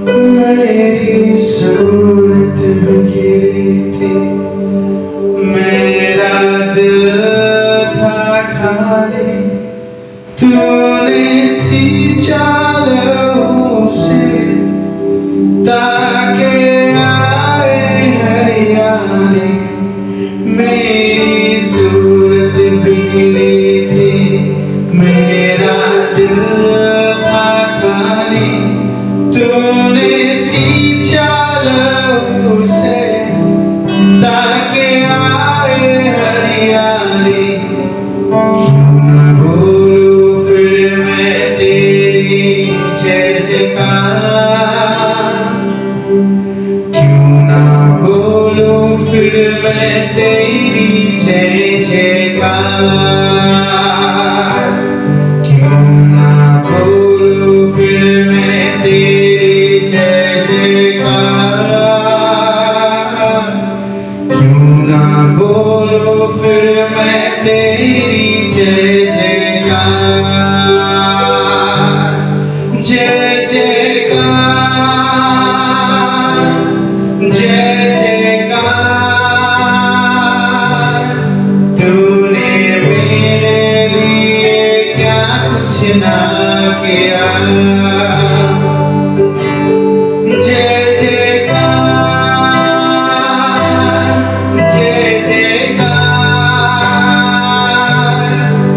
मेरी सूरत बिखरी थी, मेरा दिल था खाली, तूने सींचा लहू से ताकि आए हरियाली। मेरी सूरत बिखरी थी, मेरा दिल था खाली, तूने सींचा लहू से ताकि आए हरियाली। क्यों न बोलूं फिर मैं तेरी जय जयकार, क्यों न बोलूं फिर मैं तेरी जय जयकार, क्यों न बोलूं फिर मैं तेरी जय जयकार, क्यों न बोलूं फिर मैं तेरी जय जयकार। जय जयकार, जय जयकार, तूने मेरे लिए क्या कुछ ना किया। जय जयकार, जय जयकार,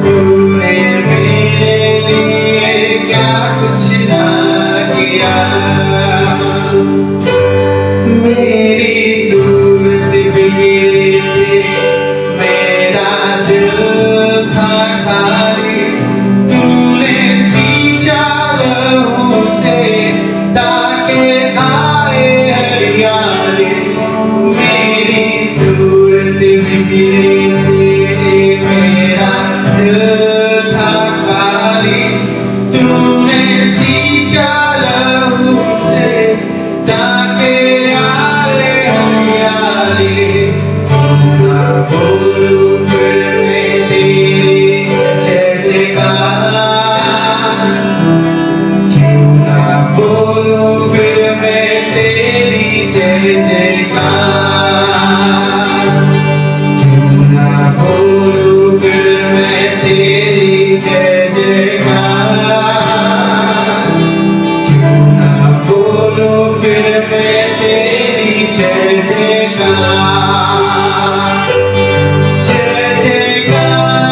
तूने मेरे लिए क्या कुछ ना किया। मेरी सूरत बिगड़ी थी, मेरा दिल था खाली, तूने सींचा लहू से ताकि आए हरियाली। मेरी सूरत बिगड़ी थी, मेरा दिल था खाली, तूने सींचा लहू से ताकि आए हरियाली। क्यों न बोलूं फिर मैं तेरी जय जयकार, क्यों न बोलूं फिर मैं तेरी जय जयकार, क्यों न बोलूं फिर मैं तेरी जय जयकार, क्यों न बोलूं फिर मैं तेरी जय जयकार। जय जयकार,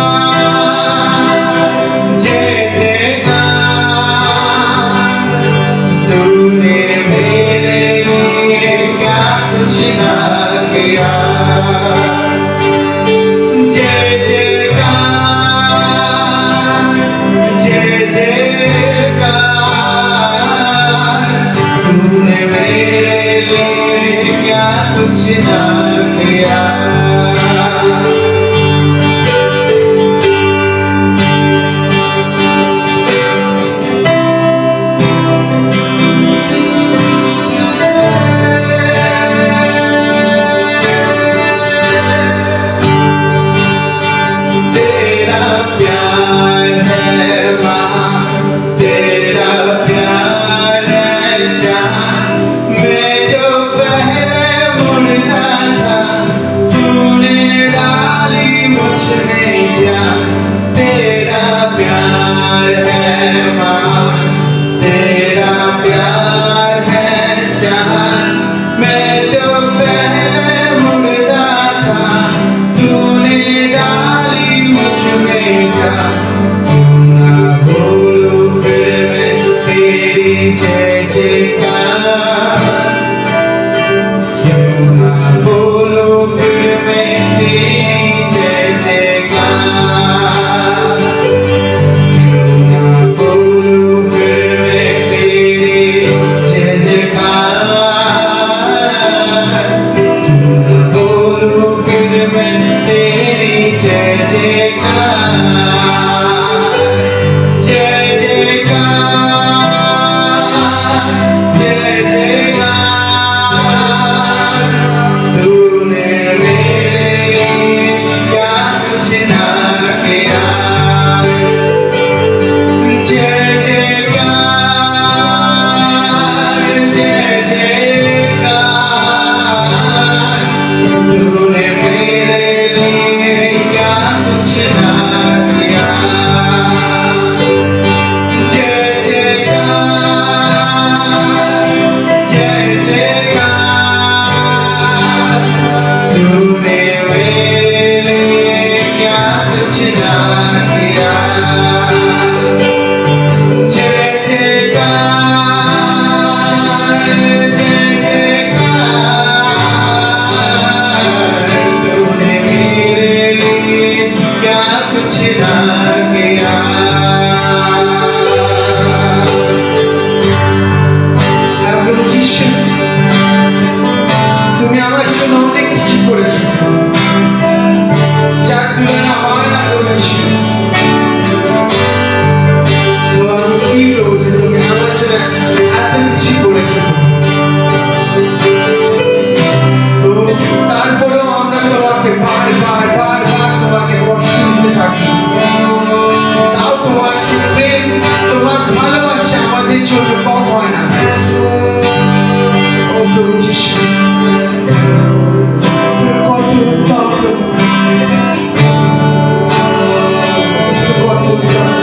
जय जयकार, तूने मेरे लिए क्या कुछ ना किया। जय जयकार, जय जयकार, तूने मेरे আমাদের জন্য কম হয় না। ও প্রভু যিশু, কত উত্তম প্রভু, কত উত্তম।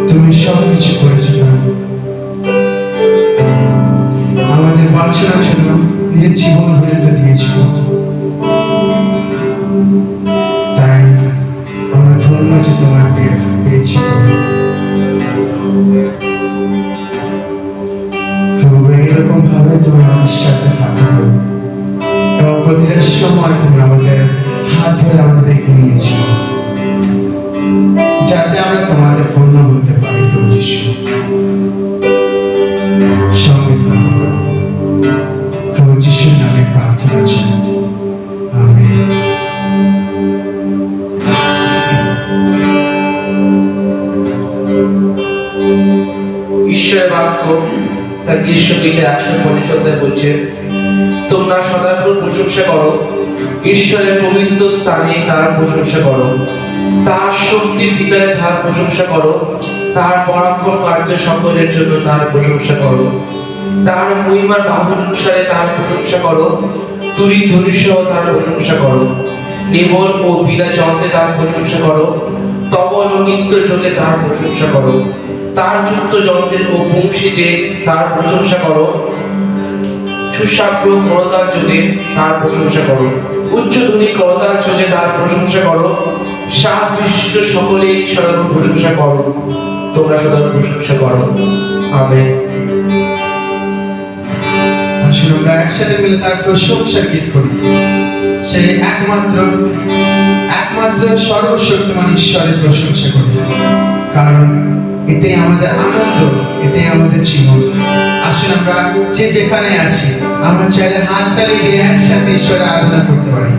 তুমি সবকিছু করেছো আমাদের বাঁচানোর জন্য নিজের জীবন ধরে দিয়েছিল। তাই আমরা ধন্য যে তোমার পেয়েছি। প্রভু এরকম ভাবে তুমি আমাদের সাথে থাকো এবং প্রতিটা সময় তুমি আমাদের হাত ধরে আমাদের এগিয়ে নিয়েছো যাতে আমরা তোমাদের পূর্ণ হতে পারি। প্রভু যিশু সঙ্গে প্রভু যিশুর নামে প্রার্থনা চাই, আমেন। ঈশ্বরের বাক্য তার গ্রীষ্মকালে 150 বলছে, তোমরা সদাপ্রভুর প্রশংসা করো, ঈশ্বরের পবিত্র স্থানে তার প্রশংসা করো, তার শক্তির ভিতরে তার প্রশংসা করো, তার পরাক্রম কার্য সকলের জন্য তার প্রশংসা করো, তার মহিমার বাহুর অনুসারে তার প্রশংসা করো, তুরি ধ্বনি সহ তার প্রশংসা করো, নির্মল ও বিনা জগতে তার প্রশংসা করো, তবল ও নিত্য যোগে তার প্রশংসা করো, তার যুক্ত যন্ত্রের ও বংশীতে তার প্রশংসা করো, সুশাব্য করতার যোগে তার প্রশংসা করো, উচ্চধ্বনি করতার যোগে তার প্রশংসা করো, সাত বিশিষ্ট সকলেই ঈশ্বরের প্রশংসা করো, তোমরা সদা প্রশংসা করো, আমেন। আসুন আমরা একসাথে মিলে তার প্রশংসার গীত করি। সেই একমাত্র সর্বশক্তিমান ঈশ্বরের প্রশংসা করি, কারণ এতে আমাদের আনন্দ, এতে আমাদের জীবন। আসুন আমরা যে যেখানে আছি আমরা চাইলে হাততালি দিয়ে একসাথে ঈশ্বরের আরাধনা করতে পারি।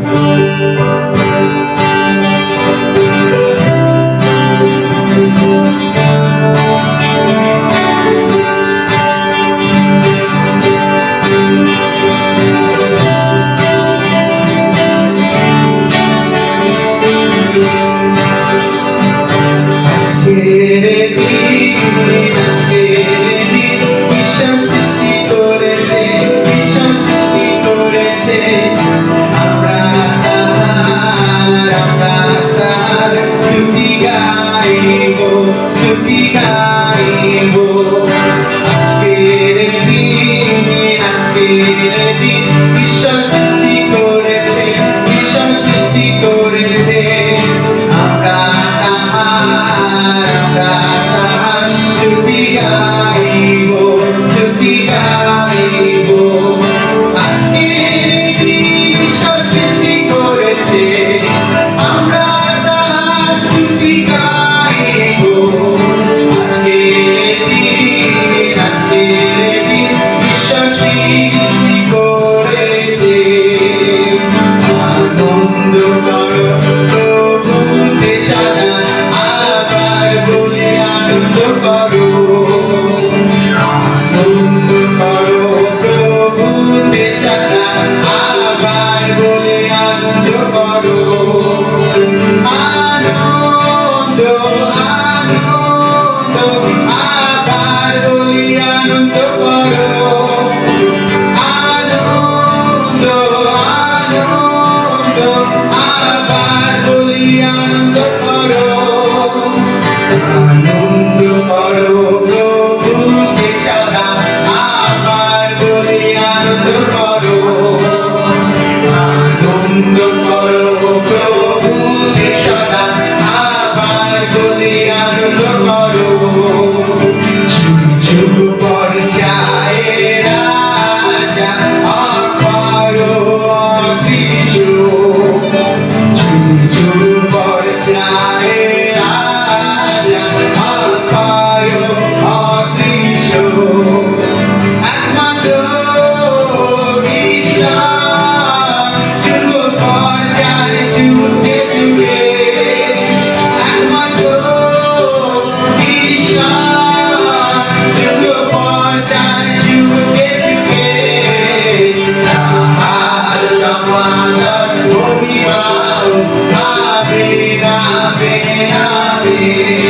আমিন আমিন আমিন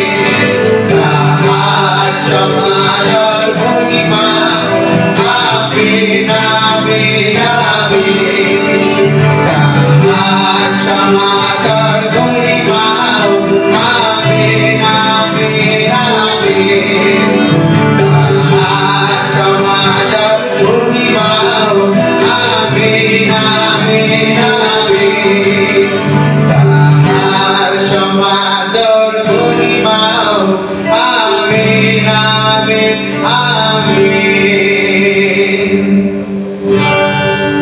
তাহার সমাদর মহিমা আমিন আমিন আমিন তাহার সমাদর মহিমা আমিন আমিন আমিন তাহার সমাদর মহিমা আমিন আমিন আমিন তাহার সমাদর মহিমা আমিন আমিন আমিন।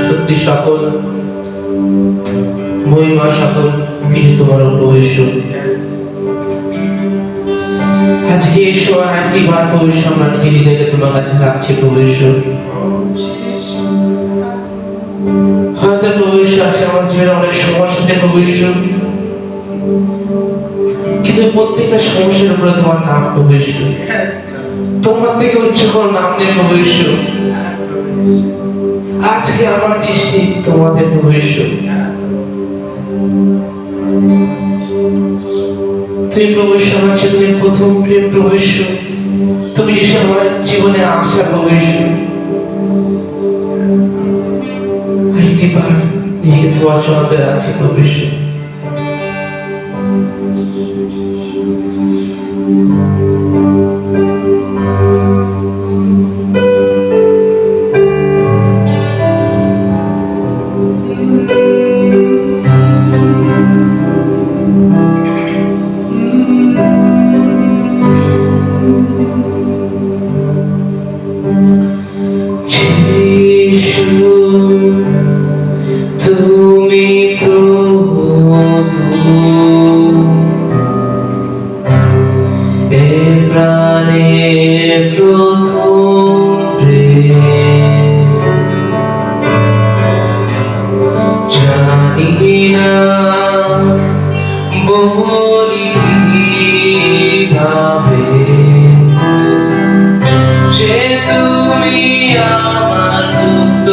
সত্যি সকল মহিমা সকল কিছু তোমার প্রভু। আজকে এই সময় একটি বার প্রভু আমরা নিজে হৃদয়কে তোমার কাছে রাখছি প্রভু। হয়তো প্রভু আছে আমার জীবনে অনেক সমস্যাতে প্রভু, কিন্তু প্রত্যেকটা সমস্যার উপরে তোমার নাম প্রভু। তোমার থেকে উচ্চ কোনো নাম নেই প্রভু। আজকে আমার দৃষ্টি তোমাদের প্রভু। তুমি প্রভু আমার জীবনের প্রথম প্রেম প্রভু। তুমি যে আমার জীবনে আশা প্রভু। একটিবার নিজেকে তোমার চরণে রাখছি প্রভু। তুমি প্রভু এ প্রাণের প্রথম প্রেম, জানি না বলি কিভাবে যে তুমি আমার মুক্ত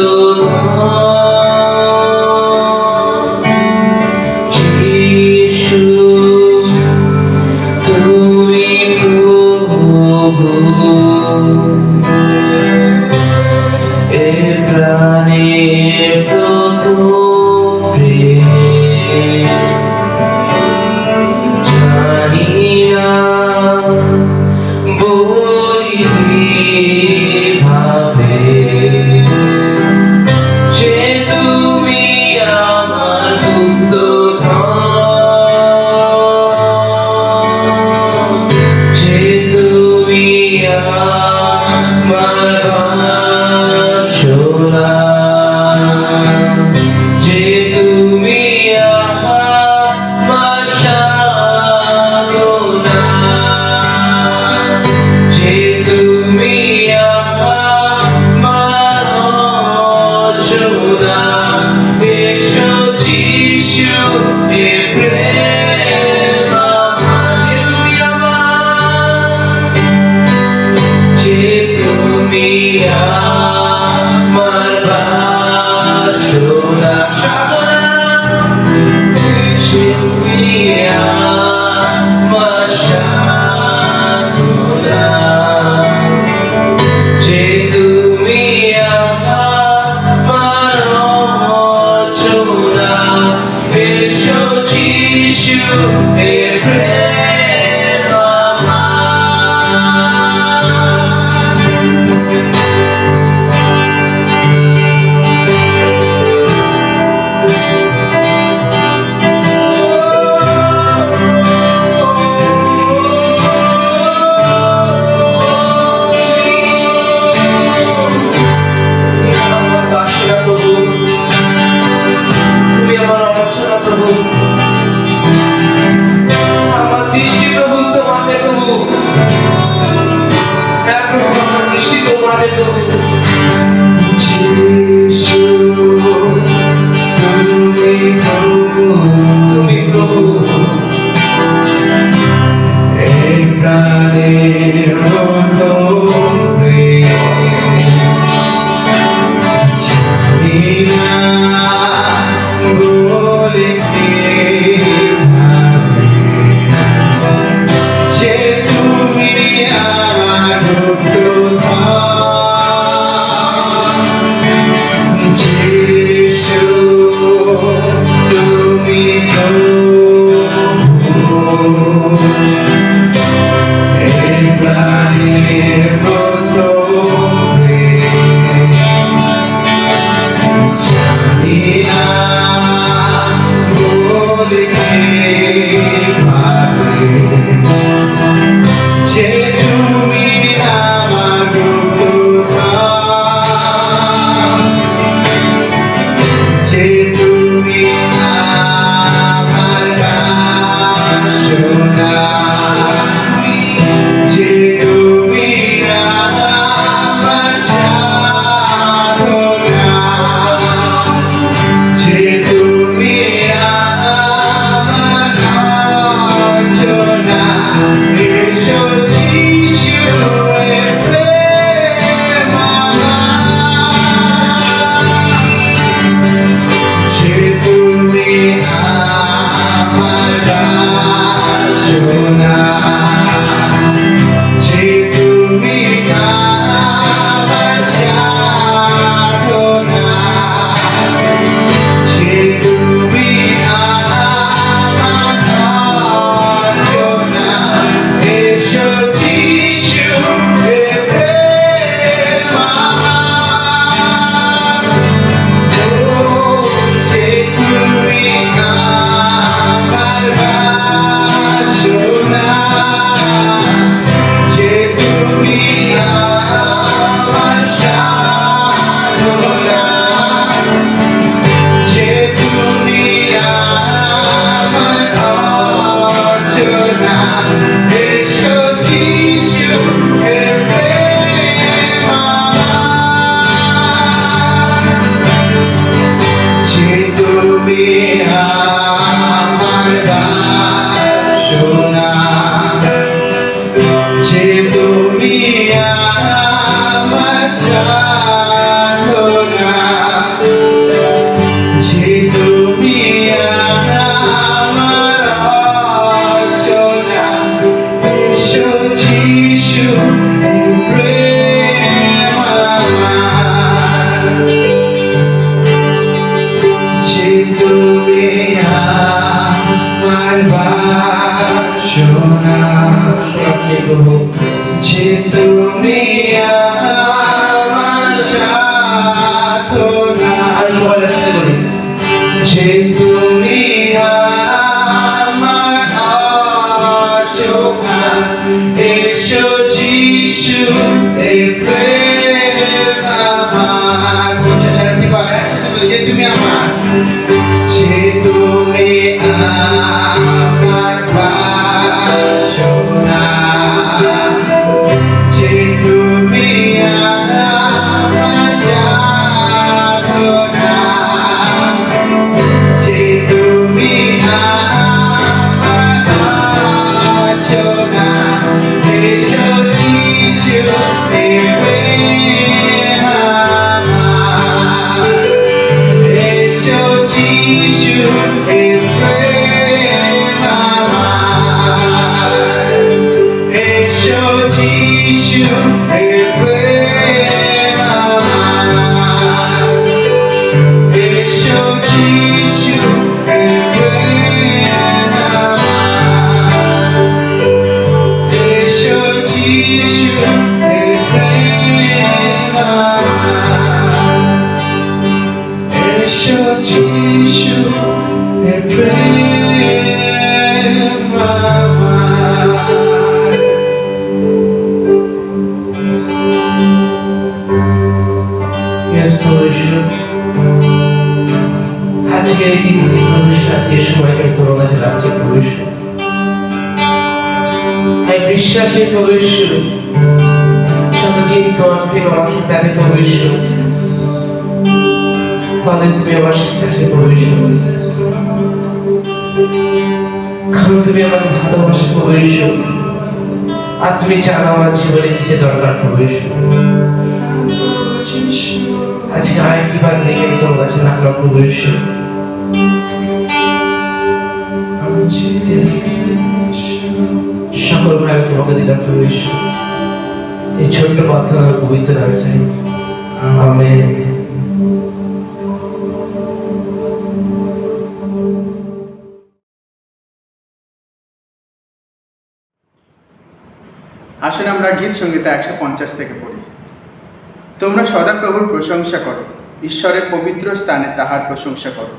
আমার বাসনা যে তুমি আমার সাধনা যে তুমি আমার অর্চনা এসো যিশু হে প্রেম আমার যে তুমি আমার বাসনা যে তুমি আমার সাধনা যে তুমি আমার অর্চনা এসো যিশু হে প্রেম আমার যে তুমি আমার বাসনা যে তুমি আমার সাধনা যে তুমি আমার অর্চনা এসো যিশু এই প্রেম আমার যে তুমি আমার বাসনা যে তুমি আমার সাধনা যে তুমি আমার অর্চনা এসো যিশু এই প্রেম আমার সারাটি পারে একসাথে বলি যে তুমি আমার যে তুমি আমার বাসনা যে তুমি আমার সাধনা যে তুমি আমার অর্চনা এসো যিশু এই প্রেম আমার এসো যিশু এই প্রেম আমার এসো যিশু এই প্রেম আমার এসো যিশু এই প্রেম আমার এসো যিশু এই প্রেম আমার এসো যিশু এই প্রেম আমার Yes, প্রভু ঈশ্বর, আজকে এই দিনটি প্রভু ঈশ্বর, আজকে এই সময়টা আমি তোমার কাছে রাখছি প্রভু ঈশ্বর। আমি বিশ্বাসী প্রভু ঈশ্বর, যতদিন তোমার প্রেম আমার সাথে আছে প্রভু ঈশ্বর, ততদিন তুমি আমার সাথে আছো প্রভু ঈশ্বর। কারণ তুমি আমাকে ভালোবাসো প্রভু ঈশ্বর, আর তুমি জানো আমার জীবনে কিছু দরকার প্রভু ঈশ্বর। আজকে আরেকটি বার দেখে আমি তোমার কাছে রাখলাম প্রভু ঈশ্বর। সকল ভাই আমি তোমাকে দিলাম প্রভু ঈশ্বর। এই ছোট্ট প্রার্থনা আমি পবিত্র নামে চাই, আমেন। আসলে আমরা গীত সংগীতা 150 থেকে পড়ি। তোমরা সদাপ্রভুর প্রশংসা করো, ঈশ্বরের পবিত্র স্থানে তাহার প্রশংসা করো,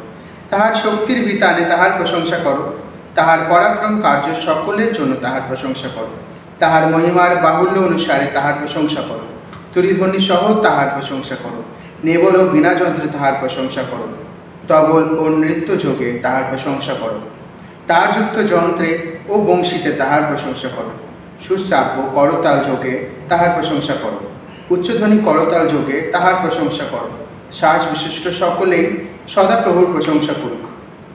তাহার শক্তির বিতানে তাহার প্রশংসা করো, তাহার পরাক্রম কার্য সকলের জন্য তাহার প্রশংসা করো, তাহার মহিমার বাহুল্য অনুসারে তাহার প্রশংসা করো, তুরিধ্বনি সহ তাহার প্রশংসা করো, নেবল ও বিনা যন্ত্রে তাহার প্রশংসা করো, তবল ও নৃত্য যোগে তাহার প্রশংসা করো, তারযুক্ত যন্ত্রে ও বংশীতে তাহার প্রশংসা করো, সুশ্রাব্য করতাল যোগে তাহার প্রশংসা করো, উচ্চধ্বনি করতাল যোগে তাহার প্রশংসা করো। শ্বাস বিশিষ্ট সকলেই সদাপ্রভুর প্রশংসা করুক।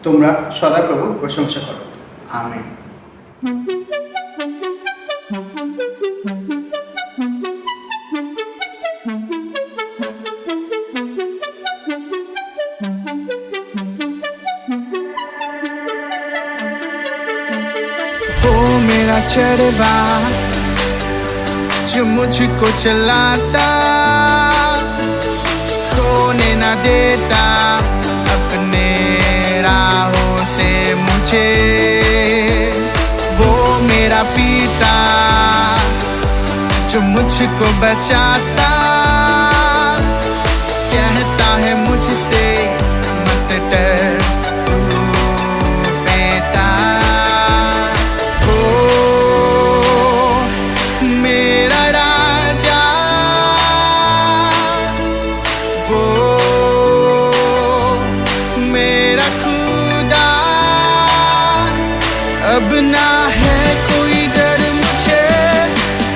তোমরা সদাপ্রভুর প্রশংসা করো। আমেন। चरवा जो मुझको चलाता, खोने न देता अपने राहों से मुझे। वो मेरा पिता जो मुझको बचाता, कहता है मुझसे मत डर तू बेटा। वो मेरा राजा, वो मेरा खुदा, अब ना है कोई डर मुझे,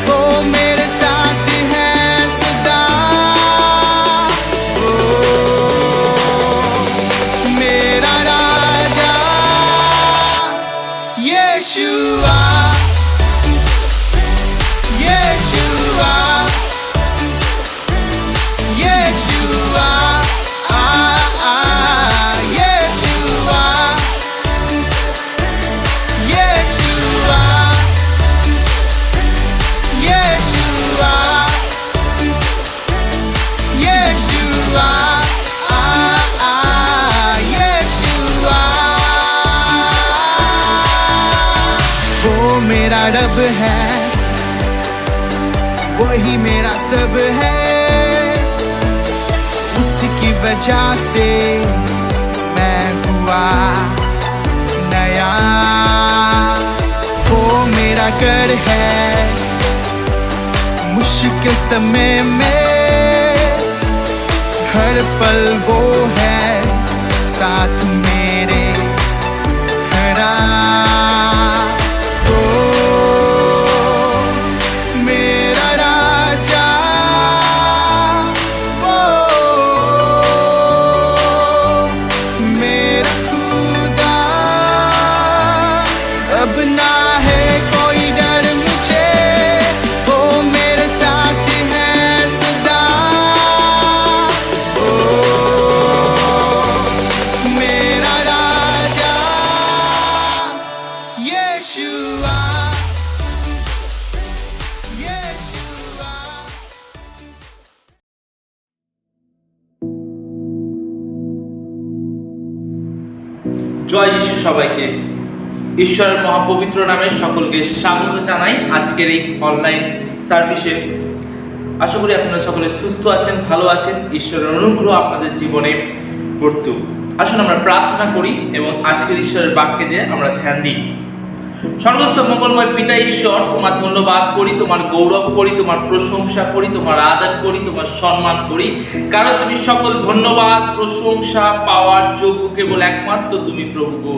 वो मेरे साथ है सदा। वो मेरा राजा यीशुआ, यीशुआ, यीशुआ, यीशुआ, यीशुआ, यीशुआ, यीशुआ, यीशुआ। वो मेरा रब है, वही मेरा सब है, उसकी वजह से मैं हुआ नया। वो मेरा घर है मुश्किल समय में, हर पल वो है साथ मेरे खड़ा। वो मेरा राजा, वो मेरा खुदा, अब ना है कोई डर मुझे, वो मेरे साथ है सदा। वो मेरा राजा यीशुआ, यीशुआ। জয় যিশু। সবাইকে ঈশ্বরের মহাপবিত্র নামে সকলকে স্বাগত জানাই আজকের এই অনলাইন সার্ভিসে। আশা করি আপনারা সকলে সুস্থ আছেন, ভালো আছেন, ঈশ্বরের অনুগ্রহ আপনাদের জীবনে বর্তুক। আসুন আমরা প্রার্থনা করি এবং আজকের ঈশ্বরের বাক্যে দিয়ে আমরা ধ্যান দিই। স্বর্গস্থ মঙ্গলময় পিতা ঈশ্বর, তোমার ধন্যবাদ করি, তোমার গৌরব করি, তোমার প্রশংসা করি, তোমার আদর করি, তোমার সম্মান করি, কারণ তুমি সকল ধন্যবাদ প্রশংসা পাওয়ার যোগ্য কেবল একমাত্র তুমি প্রভু গো।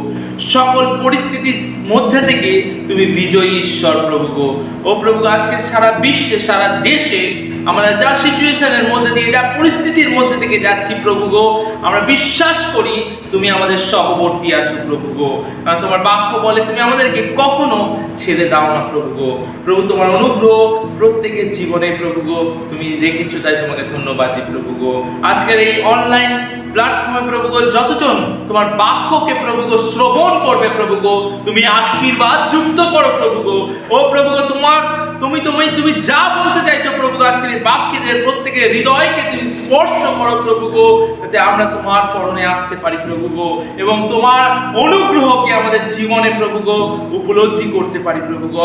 সকল পরিস্থিতির মধ্যে থেকে তুমি বিজয়ী ঈশ্বর প্রভু গো। ও প্রভু, আজকে সারা বিশ্বে সারা দেশে আমরা যা সিচুয়েশনের মধ্যে দিয়ে যা পরিস্থিতির মধ্যে থেকে যাচ্ছি প্রভু গো, আমরা বিশ্বাস করি তুমি আমাদের সহবর্তী আছো প্রভু গো। কারণ তোমার বাক্য বলে তুমি আমাদেরকে কখনো ছেড়ে দাও না প্রভু গো। প্রভু, তোমার অনুগ্রহ প্রত্যেকের জীবনে প্রভু গো তুমি রেখেছো, তাই তোমাকে ধন্যবাদ দিই প্রভু গো। আজকের এই অনলাইন প্ল্যাটফর্মে প্রভু গো যতজন তোমার বাক্যকে প্রভু গো শ্রবণ করবে প্রভু গো, তুমি আশীর্বাদ যুক্ত করো প্রভু গো। ও প্রভু গো, তুমি যা বলতে চাইছো প্রভু গো, আজকের এই বাক্যদের প্রত্যেকের হৃদয়কে তুমি স্পর্শ করো প্রভু গো, যাতে আমরা তোমার চরণে আসতে পারি প্রভু গো, এবং তোমার অনুগ্রহকে আমাদের জীবনে প্রভু গো উপলব্ধি করতে পারি প্রভু গো।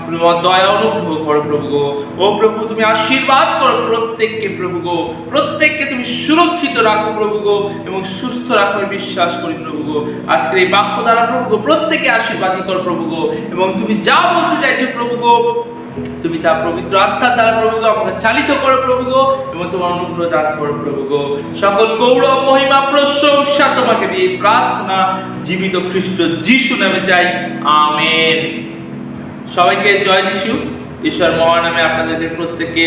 তোমার দয়া অনুগ্রহ করো প্রভু গো। ও প্রভু, তুমি আশীর্বাদ করো প্রত্যেককে প্রভু গো, প্রত্যেককে তুমি সুরক্ষিত রাখো প্রভু গো এবং সুস্থ রাখো বিশ্বাস করি প্রভু গো। আজকের এই বাক্য দ্বারা প্রভু গো প্রত্যেককে আশীর্বাদী করো প্রভু গো, এবং তুমি যা বলতে চাইছো প্রভু গো তুমি তা পবিত্র আত্মার দ্বারা প্রভু গো আমাকে চালিত করো প্রভু গো, এবং তোমার অনুগ্রহ দান করো প্রভু গো। সকল গৌরব মহিমা প্রশংসা তোমাকে দিয়ে প্রার্থনা জীবিত খ্রিস্ট যিশু নামে চাই, আমেন। সবাইকে জয় যিশু। ঈশ্বর মহান নামে আপনাদেরকে প্রত্যেককে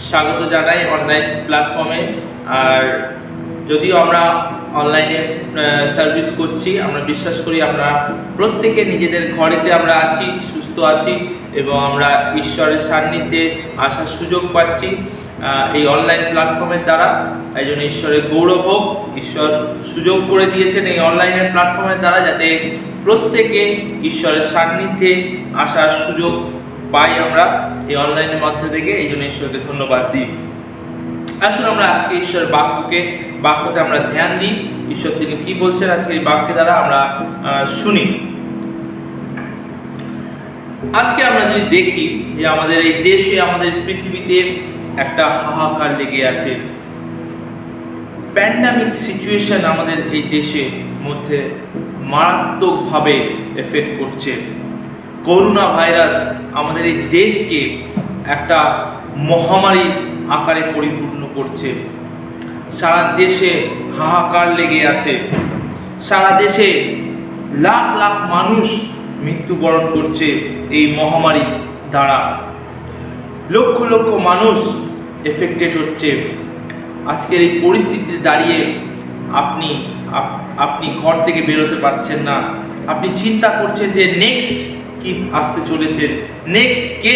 স্বাগত জানাই অনলাইন প্ল্যাটফর্মে। আর যদিও আমরা অনলাইনে সার্ভিস করছি, আমরা বিশ্বাস করি আমরা প্রত্যেকে নিজেদের ঘরেতে আমরা আছি, সুস্থ আছি এবং আমরা ঈশ্বরের সান্নিধ্যে আসার সুযোগ পাচ্ছি। এই অনলাইন প্ল্যাটফর্মের দ্বারা। এই জন্য ঈশ্বরের গৌরব হোক। ঈশ্বর সুযোগ করে দিয়েছেন এই অনলাইনের প্ল্যাটফর্মের দ্বারা, যাতে প্রত্যেকে ঈশ্বরের সান্নিধ্যে আসার সুযোগ পাই আমরা এই অনলাইনের মধ্যে থেকে। এই জন্য ঈশ্বরকে ধন্যবাদ দিই। আসুন আমরা আজকে ঈশ্বরের বাক্যতে আমরা ধ্যান দিই। ঈশ্বর তিনি কি বলছেন আজকে এই বাক্যের দ্বারা আমরা শুনি। আজকে আমরা যদি দেখি যে আমাদের এই দেশে, আমাদের পৃথিবীতে একটা হাহাকার লেগে আছে। প্যান্ডামিক সিচুয়েশন আমাদের এই দেশের মধ্যে মারাত্মকভাবে এফেক্ট করছে। করোনা ভাইরাস আমাদের এই দেশকে একটা মহামারী আকারে পরিপূর্ণ করছে। সারা দেশে হাহাকার লেগে আছে। সারা দেশে লাখ লাখ মানুষ মৃত্যুবরণ করছে এই মহামারী দ্বারা। লক্ষ লক্ষ মানুষ এফেক্টেড হচ্ছে। আজকের এই পরিস্থিতিতে দাঁড়িয়ে আপনি ঘর থেকে বেরোতে পারছেন না। আপনি চিন্তা করছেন যে নেক্সট কি আসতে চলেছে, নেক্সট কে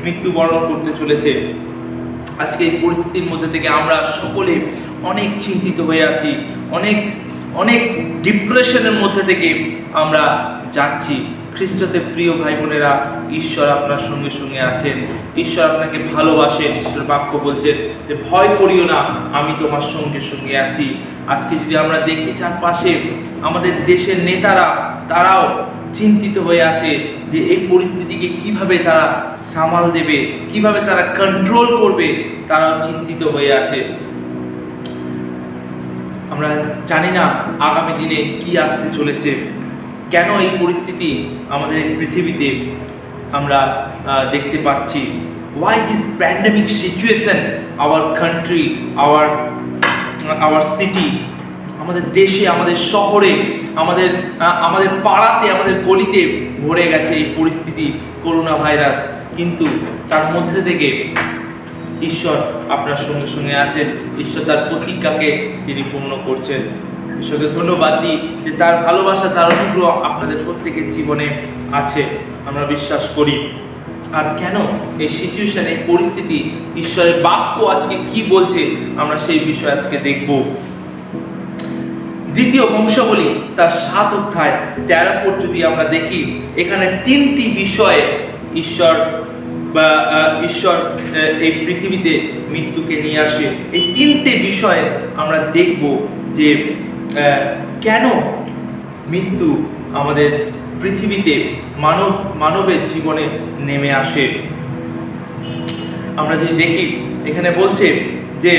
মৃত্যুবরণ করতে চলেছে। আজকে এই পরিস্থিতির মধ্যে থেকে আমরা সকলে অনেক চিন্তিত হয়ে আছি, অনেক অনেক ডিপ্রেশনের মধ্যে থেকে আমরা যাচ্ছি। খ্রিস্টতে প্রিয় ভাই বোনেরা, ঈশ্বর আপনার সঙ্গে সঙ্গে আছেন। ঈশ্বর আপনাকে ভালোবাসেন। ঈশ্বর বাক্য বলছেন যে ভয় করিও না, আমি তোমার সঙ্গে সঙ্গে আছি। আজকে যদি আমরা দেখি চারপাশে আমাদের দেশের নেতারা, তারাও চিন্তিত হয়ে আছে যে এই পরিস্থিতিকে কিভাবে তারা সামাল দেবে, কিভাবে তারা কন্ট্রোল করবে, তারাও চিন্তিত হয়ে আছে। আমরা জানি না আগামী দিনে কি আসতে চলেছে। কেন এই পরিস্থিতি আমাদের পৃথিবীতে আমরা দেখতে পাচ্ছি? Why this pandemic situation our country, our city, আমাদের দেশে, আমাদের শহরে, আমাদের পাড়াতে, আমাদের গলিতে ভরে গেছে এই পরিস্থিতি, করোনা ভাইরাস। কিন্তু তার মধ্যে থেকে ঈশ্বর আপনার সঙ্গে সঙ্গে আছেন। ঈশ্বর তার প্রতিজ্ঞাকে তিনি পূর্ণ করছেন। ঈশ্বরকে ধন্যবাদ দিই যে তার ভালোবাসা, তার অনুগ্রহ আপনাদের প্রত্যেকের জীবনে আছে, আমরা বিশ্বাস করি। আর কেন এই সিচুয়েশন, এই পরিস্থিতি, ঈশ্বরের বাক্য আজকে কি বলছে আমরা সেই বিষয় আজকে দেখব। দ্বিতীয় বংশাবলী তার 7 অধ্যায় 13 পদ যদি আমরা দেখি, এখানে 3টি বিষয়ে ঈশ্বর এই পৃথিবীতে মৃত্যুকে নিয়ে আসে। এই 3টে বিষয়ে আমরা দেখব যে কেন মৃত্যু আমাদের পৃথিবীতে মানবের জীবনে নেমে আসে। আমরা যদি দেখি, এখানে বলছে যে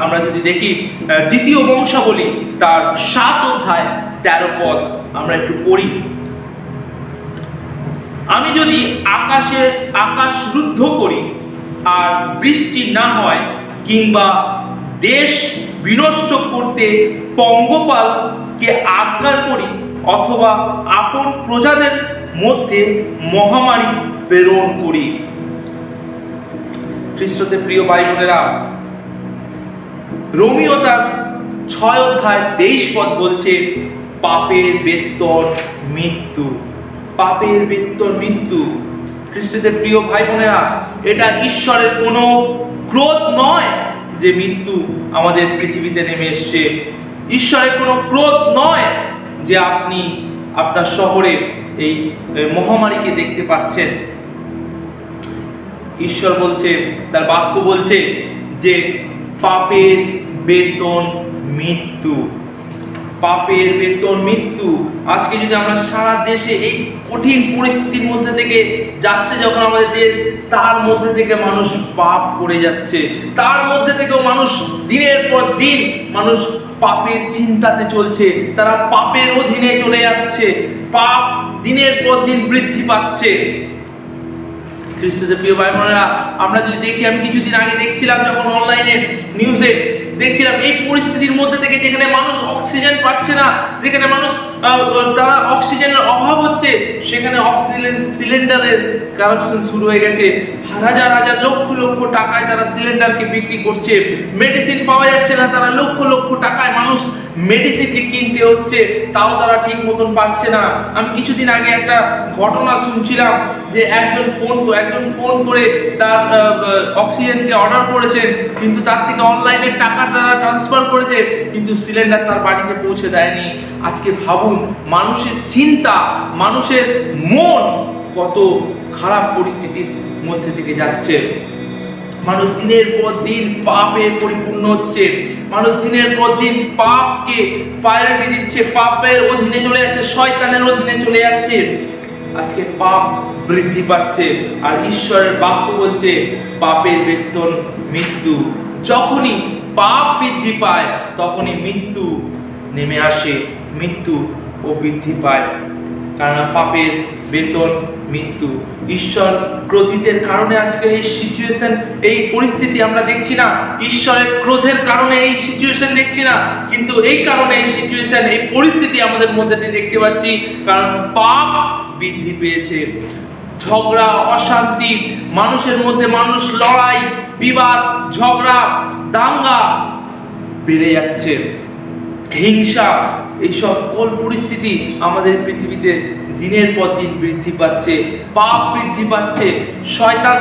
আমরা যদি দেখি দ্বিতীয় বংশাবলী তার 7 অধ্যায় 13 পদ আমরা একটু পড়ি। আমি যদি আকাশ রুদ্ধ করি আর বৃষ্টি না হয়, কিংবা দেশ বিনষ্ট করতে পঙ্গপালকে আজ্ঞা করি, অথবা আপন প্রজাদের মধ্যে মহামারী প্রেরণ করি। খ্রিস্টতে প্রিয় ভাই বোনেরা, রোমীয় তার 6 অধ্যায় 23 পদ বলছে পাপের বেতন মৃত্যু। পাপের বেতন মৃত্যু। খ্রিস্টদের প্রিয় ভাই বোনেরা, এটা ঈশ্বরের কোনো ক্রোধ নয় যে মৃত্যু আমাদের পৃথিবীতে নেমে এসছে। ঈশ্বরের কোনো ক্রোধ নয় যে আপনি আপনার শহরে এই মহামারীকে দেখতে পাচ্ছেন। ঈশ্বর বলছে, তার বাক্য বলছে যে পাপের বেতন মৃত্যু। পাপের বেতন মৃত্যু। আজকে যদি আমরা সারা দেশে এই কঠিন পরিস্থিতির মধ্যে থেকে যাচ্ছে যখন আমাদের দেশ, তার মধ্যে থেকে মানুষ পাপ করে যাচ্ছে। তার মধ্যে থেকেও মানুষ দিনের পর দিন মানুষ পাপের চিন্তাতে চলছে, তারা পাপের অধীনে চলে যাচ্ছে। পাপ দিনের পর দিন বৃদ্ধি পাচ্ছে। খ্রিস্টদের প্রিয় ভাই বোনেরা, আমরা যদি দেখি, আমি কিছুদিন আগে দেখছিলাম যখন অনলাইনে নিউজে দেখছিলাম এই পরিস্থিতির মধ্যে থেকে, যেখানে মানুষ অক্সিজেন পাচ্ছে না, যেখানে মানুষ তারা অক্সিজেনের অভাব হচ্ছে, সেখানে অক্সিজেন সিলিন্ডারের কারাপশন শুরু হয়ে গেছে। হাজার হাজার লক্ষ লক্ষ টাকায় তারা সিলিন্ডারকে বিক্রি করছে, মেডিসিন পাওয়া যাচ্ছে না, তারা লক্ষ লক্ষ টাকায় মানুষ মেডিসিনকে কিনতে হচ্ছে, তাও তারা ঠিক মতন পাচ্ছে না। আমি কিছুদিন আগে একটা ঘটনা শুনছিলাম যে একজন ফোন করে তার অক্সিজেনকে অর্ডার করেছেন, কিন্তু তার থেকে অনলাইনে টাকা তারা ট্রান্সফার করেছে, কিন্তু সিলিন্ডার তার বাড়িতে পৌঁছে দেয়নি। আজকে ভাবুন, মানুষের চিন্তা, মানুষের মন কত খারাপ পরিস্থিতির মধ্যে থেকে যাচ্ছে। মানুষ দিনের পর দিন পাপে পরিপূর্ণ হচ্ছে, মানুষ দিনের পর দিন পাপকে প্রায়োরিটি দিচ্ছে, পাপের অধীনে চলে যাচ্ছে, শয়তানের অধীনে চলে যাচ্ছে। আজকে পাপ বৃদ্ধি পাচ্ছে, আর ঈশ্বরের বাক্য বলছে পাপের বেতন মৃত্যু। যখনই পাপ বৃদ্ধি পায় তখনই মৃত্যু নেমে আসে, মৃত্যু ও বৃদ্ধি পায়, কারণ পাপের বেতন মৃত্যু। ঈশ্বর ক্রোধিতের কারণে আজকে এই সিচুয়েশন, এই পরিস্থিতি আমরা দেখছি না। ঈশ্বরের ক্রোধের কারণে এই সিচুয়েশন দেখছি না, কিন্তু এই কারণে এই সিচুয়েশন, এই পরিস্থিতি আমাদের মধ্যে দিয়ে দেখতে পাচ্ছি, কারণ পাপ বৃদ্ধি পেয়েছে। ঝগড়া, অশান্তি, মানুষের মধ্যে মানুষ, লড়াই, বিবাদ, ঝগড়া, দাঙ্গা বেড়ে যাচ্ছে, হিংসা, এই সকল পরিস্থিতি আমাদের পৃথিবীতে দিনের পর দিন বৃদ্ধি পাচ্ছে। পাপ বৃদ্ধি পাচ্ছে, শয়তান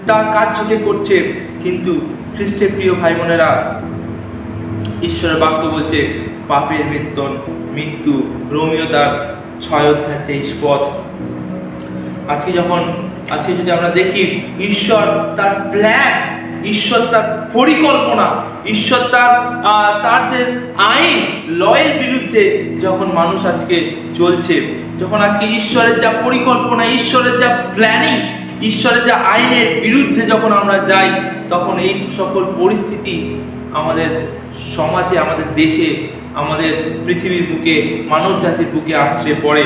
তার কার্যকে করছে। কিন্তু খ্রিস্টের প্রিয় ভাই বোনেরা, ঈশ্বরের বাক্য বলছে পাপের বেতন মৃত্যু। রোমীয় তার 6:23। আজকে যদি আমরা দেখি, ঈশ্বর তার প্ল্যান, ঈশ্বর তার পরিকল্পনা, ঈশ্বর তার যে আইন, লয়ের বিরুদ্ধে যখন মানুষ আজকে চলছে, যখন আজকে ঈশ্বরের যা পরিকল্পনা, ঈশ্বরের যা প্ল্যানিং, ঈশ্বরের যা আইনের বিরুদ্ধে যখন আমরা যাই, তখন এই সকল পরিস্থিতি আমাদের সমাজে, আমাদের দেশে, আমাদের পৃথিবীর বুকে, মানব জাতির বুকে আছড়ে পড়ে।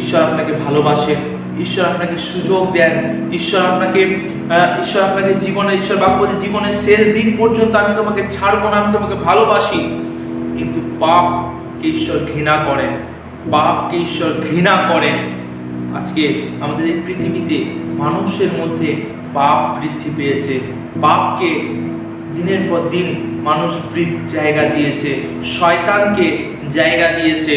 ঈশ্বর আপনাকে ভালোবাসেন, ঈশ্বর আপনাকে সুযোগ দেন, ঈশ্বর আপনাকে ঈশ্বর বাক্য বলছে জীবনের শেষ দিন পর্যন্ত আমি তোমাকে ছাড়বো না, আমি তোমাকে ভালোবাসি। কিন্তু পাপকে ঈশ্বর ঘৃণা করেন, পাপকে ঈশ্বর ঘৃণা করেন। আজকে আমাদের এই পৃথিবীতে মানুষের মধ্যে পাপ বৃদ্ধি পেয়েছে, পাপকে দিনের পর দিন মানুষ জায়গা দিয়েছে, শয়তানকে জায়গা দিয়েছে।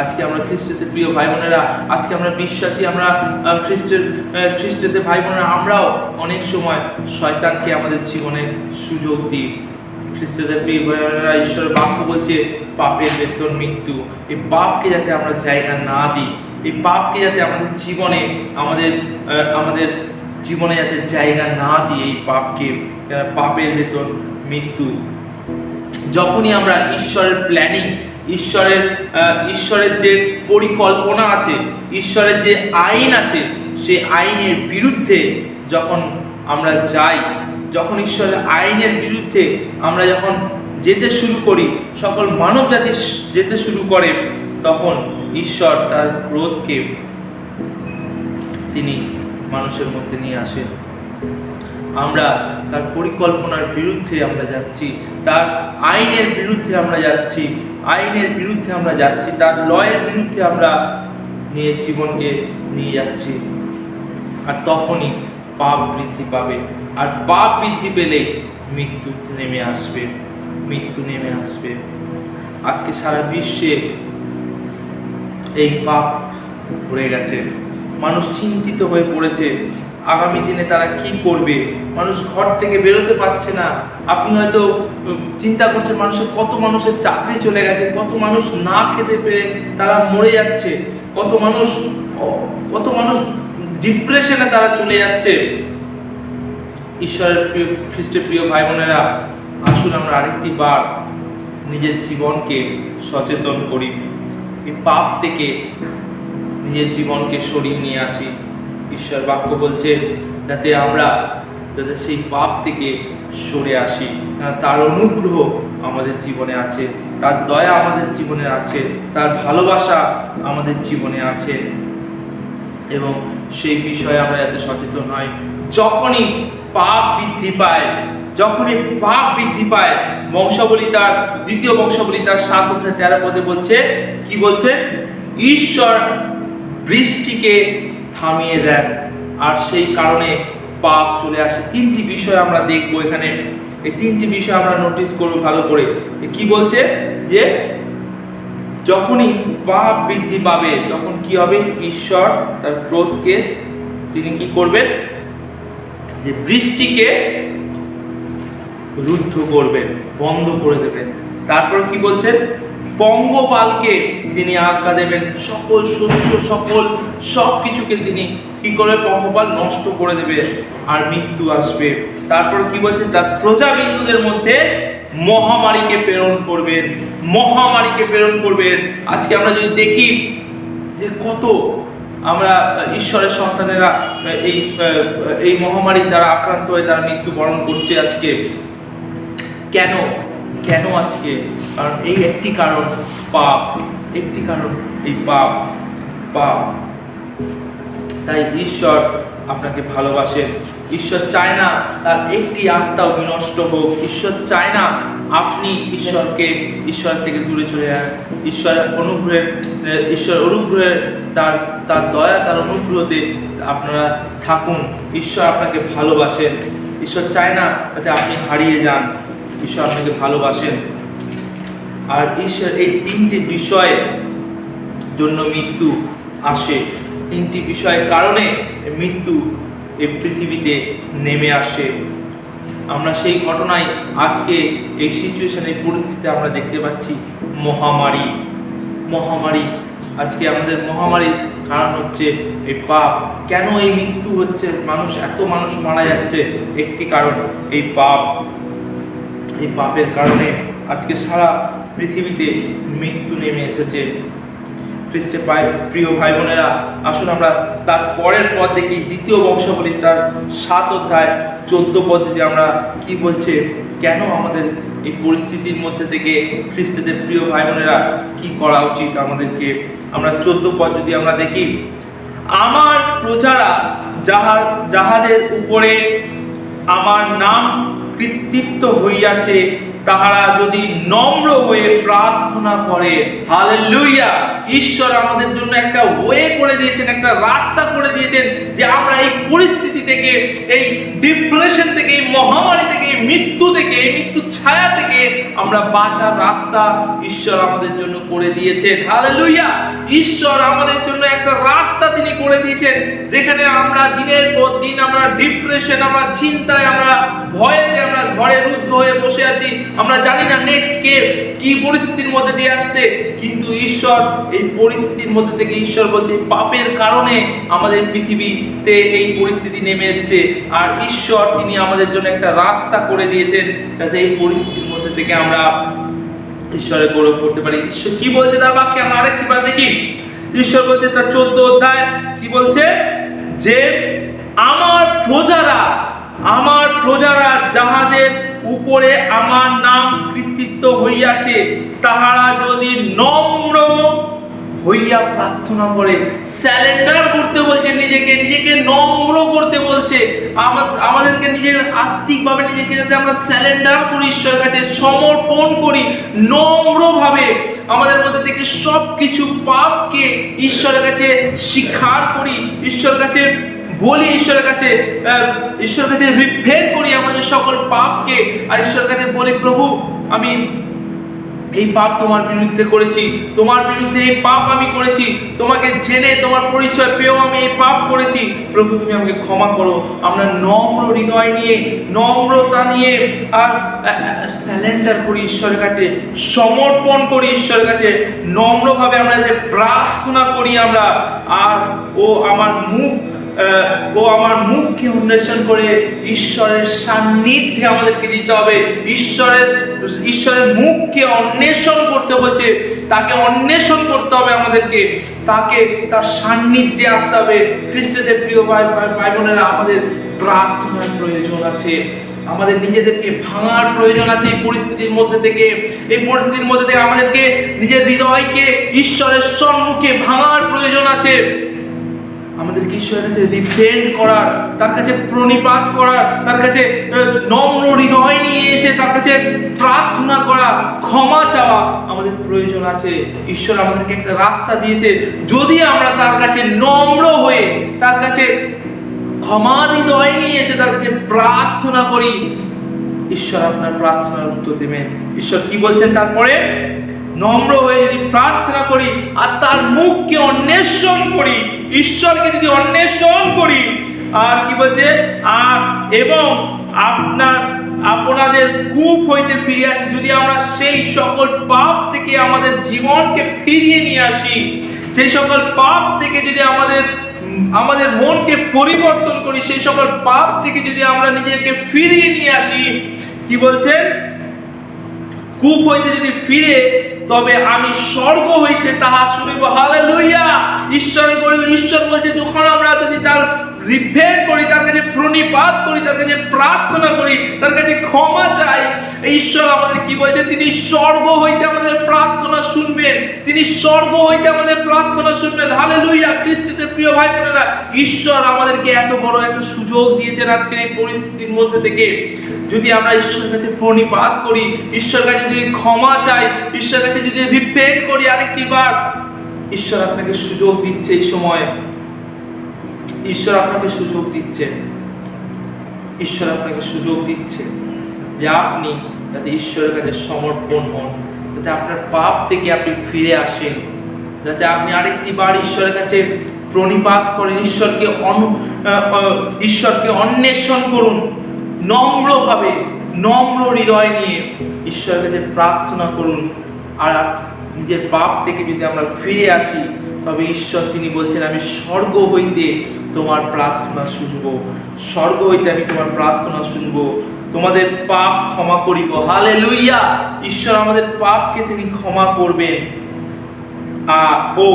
আজকে আমরা খ্রিস্টের প্রিয় ভাই বোনেরা, আজকে আমরা বিশ্বাসী, আমরা খ্রিস্টের ভাই বোনেরা, আমরাও অনেক সময় শয়তানকে আমাদের জীবনে সুযোগ দিই। খ্রিস্টের প্রিয় ভাই বোনেরা, ঈশ্বরের বাক্য বলছে পাপের বেতন মৃত্যু। এই পাপকে যাতে আমরা জায়গা না দিই, এই পাপকে যাতে আমাদের জীবনে যাতে জায়গা না দিই, এই পাপের বেতন মৃত্যু। যখনই আমরা ঈশ্বরের প্ল্যানিং, ঈশ্বরের যে পরিকল্পনা আছে, ঈশ্বরের যে আইন আছে, সেই আইনের বিরুদ্ধে যখন আমরা যাই, যখন ঈশ্বরের আইনের বিরুদ্ধে আমরা যখন যেতে শুরু করি, সকল মানব জাতি যেতে শুরু করে, তখন ঈশ্বর তার ক্রোধকে তিনি মানুষের মধ্যে নিয়ে আসেন। আমরা তার পরিকল্পনার বিরুদ্ধে আমরা যাচ্ছি, তার আইনের বিরুদ্ধে আমরা যাচ্ছি, তার লয়ের বিরুদ্ধে আমরা জীবনকে নিয়ে যাচ্ছি। আর তখনই পাপ বৃদ্ধি পাবে, আর পাপ বৃদ্ধি পেলে মৃত্যু নেমে আসবে। আজকে সারা বিশ্বে এই পাপ ভরে গেছে, মানুষ চিন্তিত হয়ে পড়েছে আগামী দিনে তারা কি করবে। মানুষ ঘর থেকে বেরোতে পারছে না। আপনি হয়তো চিন্তা করছেন কত মানুষের চাকরি চলে গেছে, কত মানুষ না খেতে পেরে তারা মরে যাচ্ছে, কত মানুষ ডিপ্রেশনে তারা চলে যাচ্ছে। ঈশ্বরের খ্রিস্টের প্রিয় ভাই বোনেরা, আসুন আমরা আরেকটি বার নিজের জীবনকে সচেতন করি, এই পাপ থেকে নিজের জীবনকে সরিয়ে নিয়ে আসি। ঈশ্বর বাক্য বলছে যাতে সেই পাপ থেকে সরে আসি, তার অনুগ্রহ আমাদের জীবনে আছে, তার দয়া আমাদের জীবনে আছে, তার ভালোবাসা আমাদের জীবনে আছে, এবং সেই বিষয়ে আমরা যাতে সচেতন হই। যখনই পাপ বৃদ্ধি পায়, বংশাবলী তার 2 বংশাবলী তার 7:13 বলছে, কি বলছে? ঈশ্বর বৃষ্টিকে থামিয়ে দেন, আর সেই কারণে পাপ চলে আসে। তিনটি বিষয় আমরা দেখবো এখানে, এই তিনটি বিষয় আমরা নোটিস করবো ভালো করে। কি বলছে যে যখনই পাপ বৃদ্ধি পাবে তখন কি হবে, ঈশ্বর তার ক্রোধকে তিনি কি করবেন, যে বৃষ্টিকে রুদ্ধ করবেন, বন্ধ করে দেবেন। তারপর কি বলছেন, পঙ্গপালকে তিনি আজ্ঞা দেবেন, সকল শস্য সকল সব কিছুকে তিনি কি করে পঙ্গপাল নষ্ট করে দেবে, আর মৃত্যু আসবে। তারপর কি বলছেন, তার প্রজাবিন্দুদের মধ্যে মহামারীকে প্রেরণ করবেন, মহামারীকে প্রেরণ করবেন। আজকে আমরা যদি দেখি যে কত আমরা ঈশ্বরের সন্তানেরা এই মহামারীর দ্বারা আক্রান্ত হয়ে তারা মৃত্যুবরণ করছে আজকে। কেন কেন আজকে? কারণ এই একটি কারণ, পাপ। একটি কারণ এই পাপ। পাপ। তাই ঈশ্বর আপনাকে ভালোবাসেন। ঈশ্বর চায় না তার একটি আত্মাও বিনষ্ট হোক। ঈশ্বর চায় না আপনি ঈশ্বর থেকে দূরে চলে যান। ঈশ্বরের অনুগ্রহের তার দয়া, তার অনুগ্রহতে আপনারা থাকুন। ঈশ্বর আপনাকে ভালোবাসেন। ঈশ্বর চায় না যাতে আপনি হারিয়ে যান। ঈশ্বর আপনাকে ভালোবাসেন। আর ঈশ্বর এই তিনটি বিষয়ের জন্য মৃত্যু আসে, তিনটি বিষয়ের কারণে মৃত্যু এই পৃথিবীতে নেমে আসে। আমরা সেই ঘটনায় আজকে এই সিচুয়েশনে, পরিস্থিতিতে আমরা দেখতে পাচ্ছি মহামারী। আজকে আমাদের মহামারীর কারণ হচ্ছে এই পাপ। কেন এই মৃত্যু হচ্ছে, এত মানুষ মারা যাচ্ছে? একটি কারণ এই পাপ। এই পাপের কারণে আজকে সারা পৃথিবীতে মৃত্যু নেমে এসেছে। খ্রিস্টে প্রিয় ভাই বোনেরা, আসুন আমরা তার পরের পদ দেখি, দ্বিতীয় বংশাবলী তার 7 অধ্যায় 14 পদ যদি আমরা কি বলছে, কেন আমাদের এই পরিস্থিতির মধ্যে থেকে খ্রিস্টদের প্রিয় ভাই বোনেরা কি করা উচিত আমাদেরকে। আমরা 14 পদ যদি আমরা দেখি, আমার প্রজারা যাহাদের উপরে আমার নাম কৃতিত্ব হইয়াছে তাহারা যদি নম্র হয়ে প্রার্থনা করে। হালেলুয়া! ঈশ্বর আমাদের জন্য একটা ওয়ে করে দিয়েছেন, একটা রাস্তা করে দিয়েছেন, যে আমরা এই পরিস্থিতি থেকে, এই ডিপ্রেশন থেকে, এই মহামারী থেকে, এই মৃত্যু থেকে, এই মৃত্যু ছায়া থেকে আমরা বাঁচার রাস্তা ঈশ্বর আমাদের জন্য করে দিয়েছেন। হালেলুয়া! ঈশ্বর আমাদের জন্য একটা রাস্তা তিনি করে দিয়েছেন, যেখানে আমরা দিনের পর দিন আমরা ডিপ্রেশন, আমরা চিন্তায়, আমরা ভয়েতে আমরা ঘরে রুদ্ধ হয়ে বসে আছি। আমরা জানি না নেক্সট কি পরিস্থিতির মধ্যে দিয়ে আসছে, কিন্তু ঈশ্বর এই পরিস্থিতির মধ্যে থেকে ঈশ্বর বলছে পাপের কারণে আমাদের পৃথিবীতে এই পরিস্থিতি নেমে এসেছে, আর ঈশ্বর তিনি আমাদের জন্য একটা রাস্তা করে দিয়েছেন যাতে এই পরিস্থিতির মধ্যে থেকে আমরা ঈশ্বরের গৌরব করতে পারি। ঈশ্বর কি বলছে তার বাক্যে আমরা আরেকটি বার দেখি। ঈশ্বর বলছে তার 14 অধ্যায় কি বলছে, যে আমার প্রজারা যাহাদের উপরে আমার নাম কৃতিত্ব হইয়াছে তাহারা যদি নম্র হইয়া প্রার্থনা করে, স্যারেন্ডার করতে বলছে, নিজেকে নম্র করতে বলছে। আমাদেরকে নিজের আত্মিকভাবে নিজেকে যাতে আমরা স্যারেন্ডার করি, ঈশ্বরের কাছে সমর্পণ করি, নম্রভাবে আমাদের মধ্যে থেকে সব কিছু পাপকে ঈশ্বরের কাছে স্বীকার করি, ঈশ্বরের কাছে বলি, ঈশ্বরের কাছে রিপেন্ট করি আমাদের সকল পাপকে, আর ঈশ্বরের কাছে বলি, প্রভু আমি এই পাপ তোমার বিরুদ্ধে করেছি, তোমার বিরুদ্ধে এই পাপ আমি করেছি, তোমাকে জেনে তোমার পরিচয় পেয়েও আমি এই পাপ করেছি, প্রভু তুমি আমাকে ক্ষমা করো। আমরা নম্র হৃদয় নিয়ে, নম্রতা নিয়ে আর স্যারেন্ডার করি ঈশ্বরের কাছে, সমর্পণ করি ঈশ্বরের কাছে, নম্রভাবে আমরা যে প্রার্থনা করি আমরা, আর ও আমার মুখকে অন্বেষণ করে ঈশ্বরের সান্নিধ্যে আমাদেরকে দিতে হবে। ঈশ্বরের মুখকে অন্বেষণ করতে বলছে, তাকে অন্বেষণ করতে হবে আমাদেরকে, তাকে তার সান্নিধ্যে আসতে হবে। খ্রিস্টদের প্রিয় ভাই বোনেরা, আমাদের প্রার্থনার প্রয়োজন আছে, আমাদের নিজেদেরকে ভাঙার প্রয়োজন আছে এই পরিস্থিতির মধ্যে থেকে। আমাদেরকে নিজের হৃদয়কে ঈশ্বরের সম্মুখে ভাঙার প্রয়োজন আছে। আমাদেরকে ঈশ্বরের কাছে রিপেন্ট করার, তার কাছে প্রণিপাত করার, তার কাছে নম্র হৃদয় নিয়ে এসে তার কাছে প্রার্থনা করা, ক্ষমা চাওয়া আমাদের প্রয়োজন আছে। ঈশ্বর আমাদেরকে একটা রাস্তা দিয়েছে, যদি আমরা তার কাছে নম্র হয়ে তার কাছে ক্ষমা হৃদয় নিয়ে এসে তার কাছে প্রার্থনা করি, ঈশ্বর আপনার প্রার্থনার উত্তর দেবেন। ঈশ্বর কি বলছেন তারপরে? নম্র হয়ে যদি প্রার্থনা করি আর তার মুখকে অন্বেষণ করি, ঈশ্বরকে যদি অন্বেষণ করি, আর কি বলছে, আর এবং আপনাদের কূপ হইতে ফিরে আসি, যদি আমরা সেই সকল পাপ থেকে আমাদের জীবনকে ফিরিয়ে নিয়ে আসি, সেই সকল পাপ থেকে যদি আমাদের মনকে পরিবর্তন করি, সেই সকল পাপ থেকে যদি আমরা নিজেকে ফিরিয়ে নিয়ে আসি, কি বলছেন? কূপ হইতে যদি ফিরে, তবে আমি স্বর্গ হইতে তাহা শুনিব। হালেলুয়া! ঈশ্বর বলছে, যখন আমরা যদি তার রিপেন্ট করি, তার কাছে প্রণিপাত করি, তার কাছে প্রার্থনা করি, তার কাছে ক্ষমা চাই, ঈশ্বর আমাদের কি বলছে? তিনি স্বর্গ হইতে আমাদের প্রার্থনা শুনবেন, তিনি স্বর্গ হইতে আমাদের প্রার্থনা শুনবেন। হালেলুয়া! খ্রিস্টতে প্রিয় ভাই বোনেরা, ঈশ্বর আমাদেরকে এত বড় একটা সুযোগ দিয়েছেন আজকের এই পরিস্থিতির মধ্যে থেকে। যদি আমরা ঈশ্বরের কাছে প্রণিপাত করি, ঈশ্বরের কাছে যদি ক্ষমা চাই, ঈশ্বরের কাছে যদি রিপেন্ট করি আরেকটি বার, ঈশ্বর আপনাকে সুযোগ দিচ্ছে। এই সময় ঈশ্বর আপনাকে সুযোগ দিচ্ছে, ঈশ্বর আপনাকে সুযোগ দিচ্ছে যে আপনি যাতে ঈশ্বরের কাছে সমর্পণ হন, যাতে আপনার পাপ থেকে আপনি ফিরে আসেন, যাতে আপনি আরেকটি বার ঈশ্বরের কাছে প্রণিপাত করেন, ঈশ্বরকে অন্বেষণ করুন, নম্রভাবে, নম্র হৃদয় নিয়ে ঈশ্বরের কাছে প্রার্থনা করুন। আর নিজের পাপ থেকে যদি আমরা ফিরে আসি, তবে ঈশ্বর তিনি বলছেন, আমি স্বর্গ হইতে তোমার প্রার্থনা শুনব, স্বর্গ হইতে আমি তোমার প্রার্থনা শুনব, তোমাদের পাপ ক্ষমা করিব। হালেলুয়া! ঈশ্বর আমাদের পাপকে তিনি ক্ষমা করবেন ও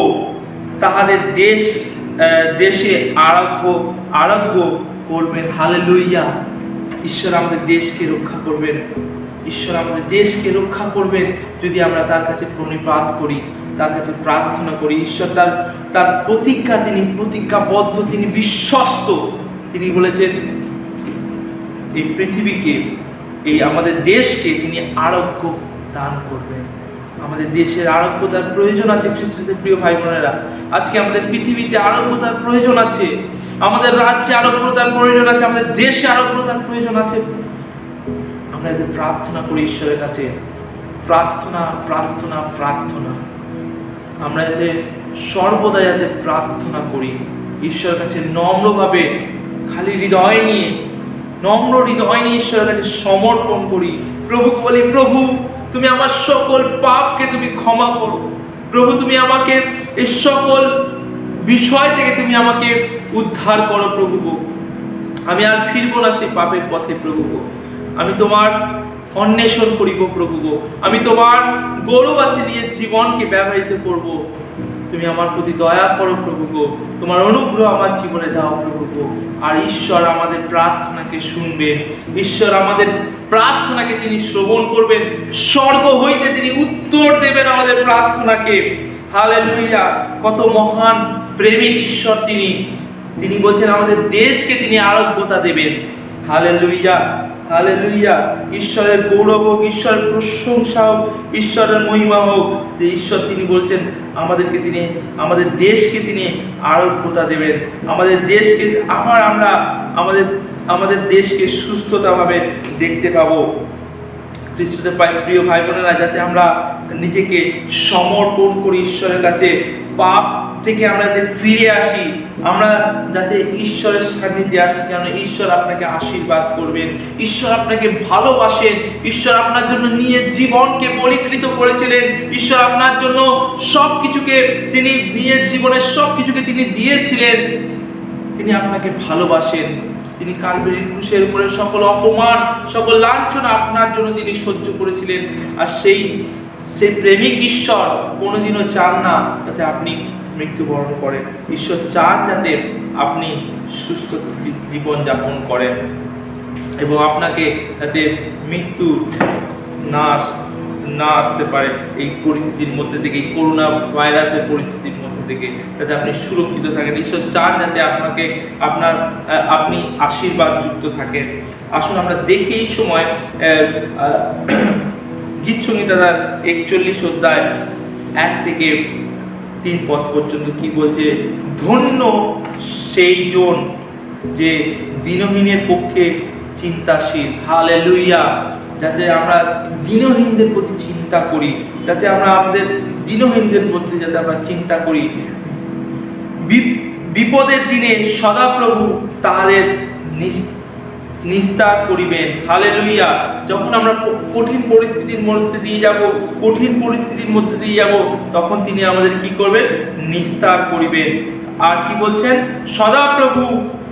তাহাদের দেশে আরোগ্য করবেন। হালেলুয়া! ঈশ্বর আমাদের দেশকে রক্ষা করবেন, ঈশ্বর আমাদের দেশকে রক্ষা করবেন যদি আমরা তার কাছে প্রণিপাত করি, তার কাছে প্রার্থনা করি। ঈশ্বর তার প্রতিজ্ঞা, তিনি প্রতিজ্ঞাবদ্ধ, তিনি বিশ্বস্ত। তিনি বলেছেন এই পৃথিবীকে, এই আমাদের দেশকে তিনি আরোগ্য দান করবেন। আমাদের দেশের আরোগ্যতার প্রয়োজন আছে খ্রিস্টদের প্রিয় ভাই বোনেরা। আজকে আমাদের পৃথিবীতে আরোগ্যতার প্রয়োজন আছে, আমাদের রাজ্যে আরোগ্যতার প্রয়োজন আছে, আমাদের দেশে আরোগ্যতার প্রয়োজন আছে। আমরা যাতে প্রার্থনা করি ঈশ্বরের কাছে, প্রার্থনা প্রার্থনা প্রার্থনা, আমরা যাতে সর্বদা যাতে প্রার্থনা করি ঈশ্বরের কাছে নম্রভাবে, খালি হৃদয় নিয়ে, নম্র হৃদয় নিয়ে ঈশ্বরের কাছে সমর্পণ করি। প্রভুকে বলি, প্রভু তুমি আমার সকল পাপকে তুমি ক্ষমা করো, প্রভু তুমি আমাকে এই সকল বিষয় থেকে তুমি আমাকে উদ্ধার করো। প্রভু আমি আর ফিরবো না সেই পাপের পথে। প্রভু আমি তোমার অন্বেষণ করিব। প্রভু আমি তোমার গৌরবাতে নিয়ে জীবনকে ব্যবহৃত করব। তুমি আমার প্রতি দয়া করো প্রভু, তোমার অনুগ্রহ আমার জীবনে দাও প্রভু। আর ঈশ্বর আমাদের প্রার্থনাকে শুনবেন, ঈশ্বর আমাদের প্রার্থনাকে তিনি শ্রবণ করবেন, স্বর্গ হইতে তিনি উত্তর দেবেন আমাদের প্রার্থনাকে। হালেলুয়া! কত মহান প্রেমিক ঈশ্বর তিনি বলছেন আমাদের দেশকে তিনি আরোগ্যতা দেবেন। হালেলুয়া! হালেলুয়া! ঈশ্বরের গৌরব হোক, ঈশ্বরের প্রশংসা হোক, ঈশ্বরের মহিমা হোক যে ঈশ্বর তিনি বলছেন আমাদের দেশকে তিনি আরোগ্যতা দেবেন, আমাদের দেশকে আবার আমরা আমাদের দেশকে সুস্থতাভাবে দেখতে পাবো। খ্রিস্টদের প্রিয় ভাই বোনেরা, যাতে আমরা নিজেকে সমর্পণ করি ঈশ্বরের কাছে, পাপ থেকে আমরা যাতে ফিরে আসি, আমরা যাতে ঈশ্বরের সান্নিধ্যে আসি, যেন ঈশ্বর আপনাকে আশীর্বাদ করবেন, ঈশ্বর আপনাকে ভালোবাসেন, ঈশ্বর আপনার জন্য নিজের জীবনকে বলিকৃত করেছিলেন, ঈশ্বর আপনার জন্য সবকিছুকে তিনি নিজের জীবনের সবকিছুকে তিনি দিয়েছিলেন। তিনি আপনাকে ভালোবাসেন, তিনি কালভারির ক্রুশের উপরে সকল অপমান, সকল লাঞ্ছনা আপনার জন্য তিনি সহ্য করেছিলেন। আর সেই প্রেমিক ঈশ্বর কোনোদিনও চান না যাতে আপনি মৃত্যুবরণ করেন। ঈশ্বর চান যাতে আপনি সুস্থ জীবন যাপন করেন এবং আপনাকে যাতে মৃত্যু না আসতে পারে এই পরিস্থিতির মধ্যে থেকে, এই করোনা ভাইরাসের পরিস্থিতির মধ্যে থেকে, যাতে আপনি সুরক্ষিত থাকেন। ঈশ্বর চান যাতে আপনি আশীর্বাদ যুক্ত থাকেন। আসুন আমরা দেখি এই সময় গীত সংহিতা 41 অধ্যায় 1 থেকে 3 পদ পর্যন্ত কি বলছে। ধন্য সেই জন যে দিনহীনের পক্ষে চিন্তাশীল। হালেলুয়া। যাতে আমরা দিনহীনদের প্রতি চিন্তা করি, যাতে আমরা আমাদের দিনহীনদের প্রতি যাতে আমরা চিন্তা করি। বিপদের দিনে সদাপ্রভু তাহাদের নিস্তার করিবেন। হালেলুয়া। যখন আমরা কঠিন পরিস্থিতির মধ্যে দিয়ে যাব, তখন তিনি আমাদের কি করবেন? নিস্তার করিবেন। আর কি বলছেন? সদাপ্রভু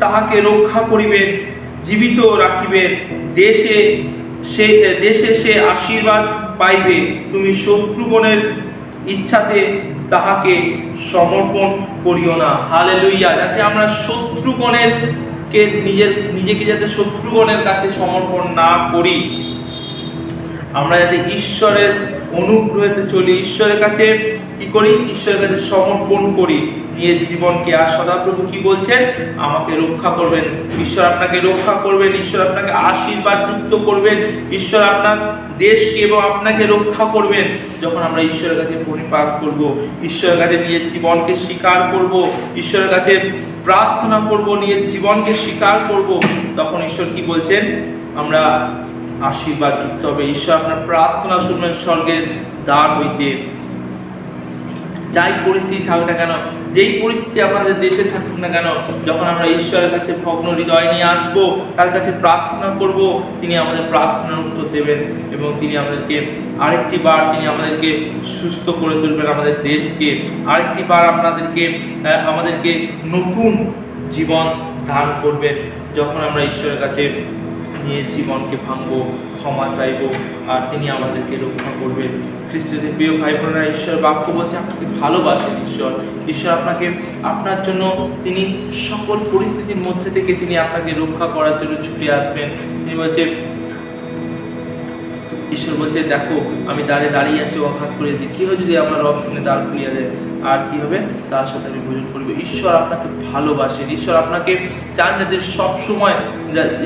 তাহাকে রক্ষা করিবেন, জীবিত রাখিবেন। দেশে সে আশীর্বাদ পাইবে। তুমি শত্রুগণের ইচ্ছাতে তাহাকে সমর্পণ করিও না। হালেলুয়া। যাতে আমরা নিজেকে যাতে শত্রুগণের কাছে সমর্পণ না করি, আমরা যাতে ঈশ্বরের অনুগ্রহতে চলি, ঈশ্বরের কাছে কি করি? ঈশ্বরের কাছে সমর্পণ করি নিজের জীবনকে। আর সদাপ্রভু কি বলছেন? আমাকে রক্ষা করবেন। ঈশ্বর আপনাকে রক্ষা করবেন, ঈশ্বর আপনাকে আশীর্বাদ যুক্ত করবেন, ঈশ্বর আপনার দেশকে এবং আপনাকে রক্ষা করবেন। যখন আমরা ঈশ্বরের কাছে পরিপাক করব, ঈশ্বরের কাছে নিজের জীবনকে স্বীকার করব, ঈশ্বরের কাছে প্রার্থনা করব, নিজের জীবনকে স্বীকার করব, তখন ঈশ্বর কি বলছেন? আমরা আশীর্বাদ যুক্ত হবে। ঈশ্বর আপনার প্রার্থনা শুনবেন স্বর্গের দ্বার হইতে। যাই পরিস্থিতি থাকুক না কেন, যেই পরিস্থিতি আমাদের দেশে থাকুক না কেন, যখন আমরা ঈশ্বরের কাছে ভগ্ন হৃদয় নিয়ে আসবো, তার কাছে প্রার্থনা করব, তিনি আমাদের প্রার্থনার উত্তর দেবেন এবং তিনি আমাদেরকে আরেকটি বার সুস্থ করে তুলবেন, আমাদের দেশকে আরেকটি বার আমাদেরকে নতুন জীবন দান করবেন। যখন আমরা ঈশ্বরের কাছে নিয়ে জীবনকে ভাঙবো, ক্ষমা চাইবো, আর তিনি আমাদেরকে রক্ষা করবেন। খ্রিস্টদের প্রিয় ভাই বোনেরা, ঈশ্বর বাক্য বলছে আপনাকে ভালোবাসেন। ঈশ্বর আপনার জন্য তিনি সকল পরিস্থিতির মধ্যে থেকে তিনি আপনাকে রক্ষা করার জন্য ছুটে আসবেন। ঈশ্বর বলছে, দেখো আমি দাঁড়িয়ে আছি, অঘাত করেছি, কি হয় যদি আমার রব শুনে দ্বার খুলিয়া দেয়, আর কি হবে? তার সাথে আমি ভোজন করবো। ঈশ্বর আপনাকে ভালোবাসেন। ঈশ্বর আপনাকে চান যাতে সবসময়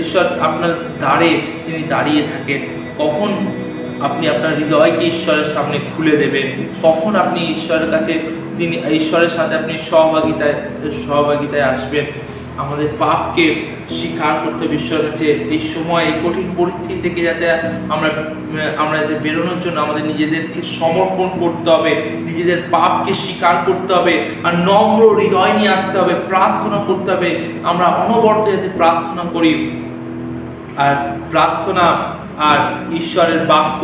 ঈশ্বর আপনার দ্বারে তিনি দাঁড়িয়ে থাকেন। কখন আপনি আপনার হৃদয়কে ঈশ্বরের সামনে খুলে দেবেন, কখন আপনি ঈশ্বরের সাথে আপনি সহভাগিতায় আসবেন। আমাদের পাপকে স্বীকার করতে ঈশ্বরের কাছে এই সময়, এই কঠিন পরিস্থিতি থেকে যাতে আমরা যাতে বেরোনোর জন্য আমাদের নিজেদেরকে সমর্পণ করতে হবে, নিজেদের পাপকে স্বীকার করতে হবে, আর নম্র হৃদয় নিয়ে আসতে হবে, প্রার্থনা করতে হবে। আমরা অনবরত যাতে প্রার্থনা করি, আর প্রার্থনা আর ঈশ্বরের বাক্য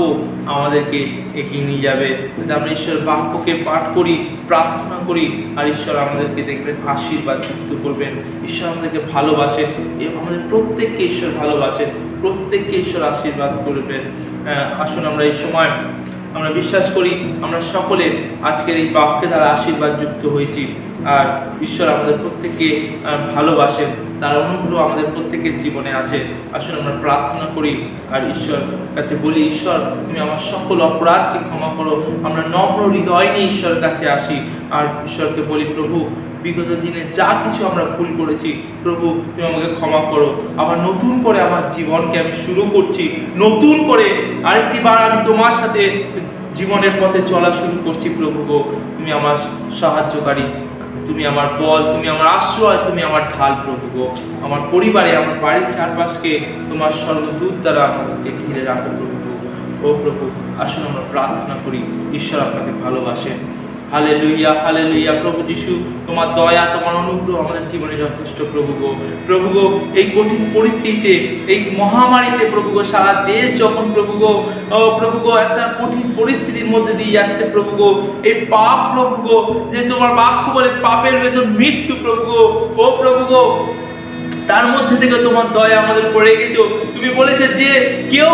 আমাদেরকে এগিয়ে নিয়ে যাবে। যাতে আমরা ঈশ্বরের বাক্যকে পাঠ করি, প্রার্থনা করি, আর ঈশ্বর আমাদেরকে দেখবেন আশীর্বাদ যুক্ত করবেন। ঈশ্বর আমাদেরকে ভালোবাসেন, আমাদের প্রত্যেককে ঈশ্বর ভালোবাসেন, প্রত্যেককে ঈশ্বর আশীর্বাদ করবেন। আসুন আমরা এই সময় আমরা বিশ্বাস করি আমরা সকলে আজকের এই বাক্যে দ্বারা আশীর্বাদ যুক্ত হয়েছি, আর ঈশ্বর আমাদের প্রত্যেককে ভালোবাসেন, তার অনুগ্রহ আমাদের প্রত্যেকের জীবনে আছে। আসুন আমরা প্রার্থনা করি আর ঈশ্বর কাছে বলি, ঈশ্বর তুমি আমার সকল অপরাধকে ক্ষমা করো। আমরা নম্র হৃদয় নিয়ে ঈশ্বরের কাছে আসি আর ঈশ্বরকে বলি, প্রভু বিগত দিনে যা কিছু আমরা ভুল করেছি, প্রভু তুমি আমাকে ক্ষমা করো। আবার নতুন করে আমার জীবনকে আমি শুরু করছি, নতুন করে আরেকটি বার আমি তোমার সাথে জীবনের পথে চলা শুরু করছি। প্রভু গো, তুমি আমার সাহায্যকারী, তুমি আমার বল, তুমি আমার আশ্রয়, তুমি আমার ঢাল। প্রভু গো, আমার পরিবারে, আমার বাড়ির চারপাশকে তোমার স্বর্গদূত দ্বারা আমাদেরকে ঘিরে রাখো। প্রভু গো, ও প্রভু, আসুন আমরা প্রার্থনা করি। ঈশ্বর আপনাকে ভালোবাসেন। Hallelujah, hallelujah. প্রভু যিশু, তোমার দয়া, তোমার অনুগ্রহ আমাদের জীবনে যথেষ্ট। প্রভু গো, প্রভু গো, এই কঠিন পরিস্থিতিতে, এই মহামারীতে প্রভু গো, সারা দেশ যখন প্রভু গো, প্রভু গো একটা কঠিন পরিস্থিতির মধ্যে দিয়ে যাচ্ছে প্রভু গো, এই পাপ প্রভু গো, যে তোমার বাক্য বলে পাপের বেতন মৃত্যু। প্রভু গো, ও প্রভু গো, তার মধ্যে থেকে তোমার দয়া আমাদের উপর রেখেছো। তুমি বলেছে যে কেউ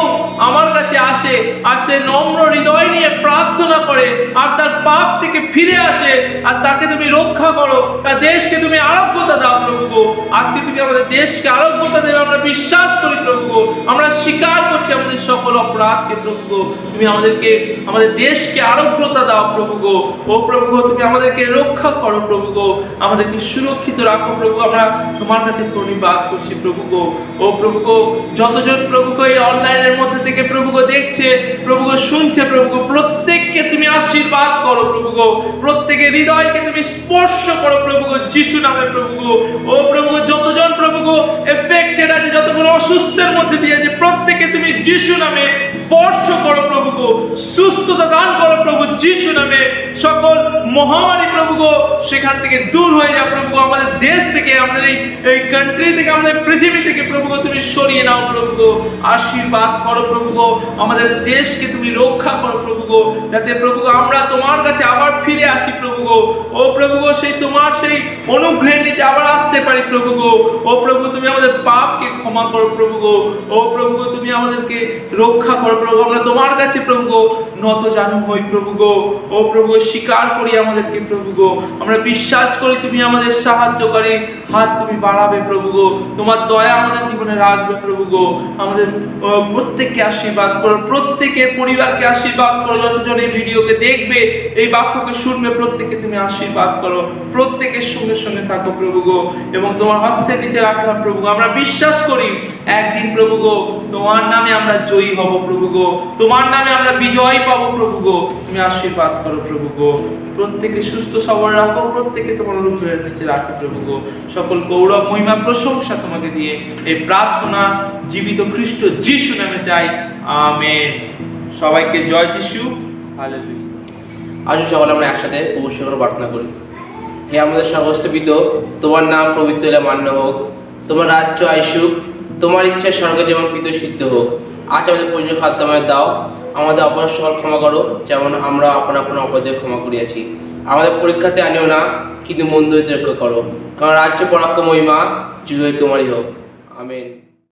আমার কাছে আসে আর সে নম্র হৃদয় নিয়ে প্রার্থনা করে আর তার পাপ থেকে ফিরে আসে আর তাকে তুমি রক্ষা করো, তার দেশকে তুমি আরোগ্যতা দাও প্রভু গো। আজকে তুমি আমাদের দেশকে আরোগ্যতা দেবে আমরা বিশ্বাস করি প্রভু গো। আমরা স্বীকার করছি আমাদের সকল অপরাধকে প্রভু গো। তুমি আমাদেরকে আমাদের দেশকে আরোগ্যতা দাও প্রভু গো। ও প্রভু গো, তুমি আমাদেরকে রক্ষা করো প্রভু গো, আমাদেরকে সুরক্ষিত রাখো প্রভু। আমরা তোমার কাছে প্রণিপাত করছি প্রভু গো। ও প্রভু গো, যতজন প্রভু গো এই অনলাইনের মধ্যে থেকে প্রভু গো দেখছে, প্রভু গো শুনছে প্রভু গো, প্রত্যেককে তুমি আশীর্বাদ করো প্রভু গো। প্রত্যেকের হৃদয়কে তুমি স্পর্শ করো প্রভু গো যিশু নামে প্রভু গো। ও প্রভু গো, যতজন প্রভু গো এফেক্টেড আছে, যতজন অসুস্থের মধ্যে দিয়ে আছে, প্রত্যেকে তুমি যিশু নামে স্পর্শ করো প্রভু গো, সুস্থতা দান করো প্রভু যিশু নামে। সকল মহামারী প্রভু গো সেখান থেকে দূর হয়ে যাও প্রভু গো। আমাদের দেশ থেকে, আমাদের এই কান্ট্রি থেকে, আমাদের পৃথিবী থেকে প্রভু গো তুমি সরিয়ে নাও প্রভু গো। আশীর্বাদ করো প্রভু গো, আমাদের দেশকে তুমি রক্ষা করো প্রভু গো, যাতে প্রভু গো আমরা তোমার কাছে আবার ফিরে আসি প্রভু গো। ও প্রভু গো, সেই তোমার সেই অনুগ্রহের নিচে আবার আসতে পারি প্রভু গো। ও প্রভু, তুমি আমাদের পাপকে ক্ষমা করো প্রভু গো। ও প্রভু গো, তুমি আমাদেরকে রক্ষা করো প্রভু। আমরা তোমার কাছে প্রভু গো নত জানু হই প্রভু গো। ও প্রভু গো, স্বীকার করি আমাদেরকে প্রভু গো। আমরা বিশ্বাস করি তুমি আমাদের সাহায্যকারী হাত তুমি বাড়াবে প্রভু গো। তোমার দয়া আমাদের জীবনে রাখবে প্রভু গো। আমাদের প্রত্যেককে আশীর্বাদ করো, প্রত্যেকের পরিবারকে আশীর্বাদ করো। যতজন এই ভিডিওকে দেখবে, এই বাক্যকে শুনবে, প্রত্যেককে তুমি আশীর্বাদ করো। প্রত্যেকের সঙ্গে সঙ্গে থাকো প্রভু গো, এবং তোমার হস্তের নিচে রাখলাম প্রভু গো। আমরা বিশ্বাস করি একদিন প্রভু গো তোমার নামে আমরা জয়ী হব প্রভু গো, তোমার নামে আমরা বিজয় পাবো প্রভু গো। তুমি আশীর্বাদ করো প্রভু গো। প্রত্যেকে সুস্থ সবল রাখো, প্রত্যেকে তোমার অনুগ্রহের নিচে রাখো প্রভু গো। সকল গৌরব মহিমা প্রশংসা তোমাকে দিয়ে এই প্রার্থনা জীবিত খ্রিস্ট যিশু নামে চাই, আমেন। সবাইকে জয় যিশু, হালেলুয়া। আসুন সকলে আমরা একসাথে প্রভুর সঙ্গে প্রার্থনা করি। হে আমাদের সমস্ত পিত, তোমার নাম পবিত্র হলে মান্য হোক, তোমার রাজ্য আইসুক, তোমার ইচ্ছা স্বর্গে যেমন পিত সিদ্ধ হোক। আজ আমাদের প্রয়োজন খাদ্য আমাদের দাও, আমাদের অপরাধ সকল ক্ষমা করো যেমন আমরা আপন আপন অপরাধের ক্ষমা করিয়াছি। আমাদের পরীক্ষাতে আনিও না, কিন্তু মন্দ হইতে রক্ষা করো, কারণ রাজ্য পরাক্রম মহিমা যুগে তোমারই হোক, আমেন।